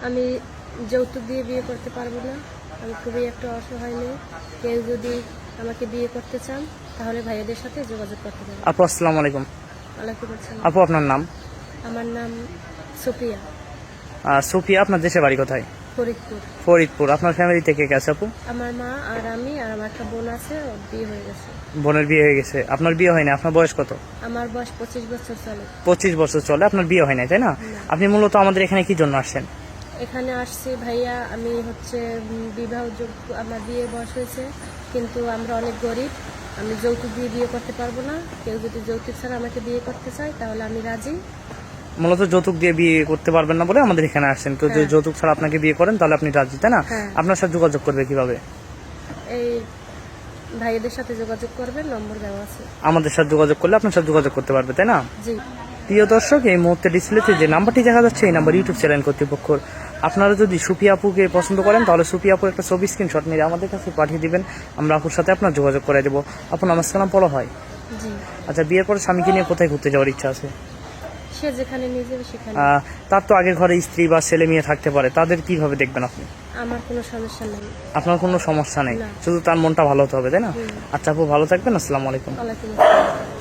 আমি যৌতুক দিয়ে বিয়ে করতে পারবো না। আমি খুবই একটা অসহায় মেয়ে। কেউ যদি আমাকে বিয়ে করতে চান তাহলে ভাইয়াদের সাথে যোগাযোগ করতে পারেন। আপু আসসালামু আলাইকুম। ওয়ালাইকুম আসসালাম। আপু আপনার নাম? আমার নাম সুপ্রিয়া। সুফিয়া। আপনার দেশের বাড়ি কোথায়? ফরিদপুর। ফরিদপুর। আপনার ফ্যামিলিতে কে কে আছে আপু? আমার মা আর আমি আর আমার একটা বোন আছে, ওর বিয়ে হয়ে গেছে। বোনের বিয়ে হয়ে গেছে, আপনার বিয়ে হয়নি। আপনার বয়স কত? আমার বয়স 25 বছর চলে। 25 বছর চলে, আপনার বিয়ে হয় নাই, তাই না? আপনি মূলত আমাদের এখানে কি জন্য আসছেন? এখানে আসছি ভাইয়া, আমি হচ্ছে বিবাহযোগ্য, আমার বিয়ে বয়স হয়েছে কিন্তু আমরা অনেক গরিব। আমি যৌতুক দিয়ে বিয়ে করতে পারবো না। কেউ যদি যৌতুক ছাড়া আমাকে বিয়ে করতে চায় তাহলে আমি রাজি। মূলত যৌতুক দিয়ে বিয়ে করতে পারবেন না বলে আমাদের এখানে আসছেন। কেউ যদি যৌতুক ছাড়া আপনাকে বিয়ে করেন তাহলে আপনি রাজি, তাই না? হ্যাঁ। আপনার সাথে যোগাযোগ করবে কিভাবে? এই ভাইয়াদের সাথে যোগাযোগ করবেন, নম্বর দেওয়া আছে। আমাদের সাথে যোগাযোগ করলে আপনার সাথে যোগাযোগ করতে পারবে, তাই না? জি। প্রিয় দর্শক, এই মুহূর্তে ডিসপ্লেতে যে নাম্বারটি দেখা যাচ্ছে এই নাম্বার ইউটিউব চ্যানেল কর্তৃপক্ষর। আপনারা যদি সুফিয়া আপুকে পছন্দ করেন তাহলে সুফিয়া আপুর একটা ছবি স্ক্রিনশট নিয়ে আমাদের কাছে পাঠিয়ে দিবেন। আমরা আপুর সাথে আপনার যোগাযোগ করে দেবো। আপু নমস্কার, নাম পড়া হয়? জি। আচ্ছা, বিয়ের পরে স্বামীকে নিয়ে কোথায় ঘুরতে যাওয়ার ইচ্ছা আছে? সে যেখানে নিয়ে যাবে সেখানে। তার তো আগে ঘরে স্ত্রী বা ছেলে মেয়ে থাকতে পারে, তাদের কিভাবে দেখবেন আপনি? আমার কোনো সমস্যা নেই। আপনার কোনো সমস্যা নেই, না। শুধু তার মনটা ভালো হতে হবে, তাই না? আচ্ছা আপু, ভালো থাকবেন। আসসালামু আলাইকুম। ওয়ালাইকুম আসসালাম।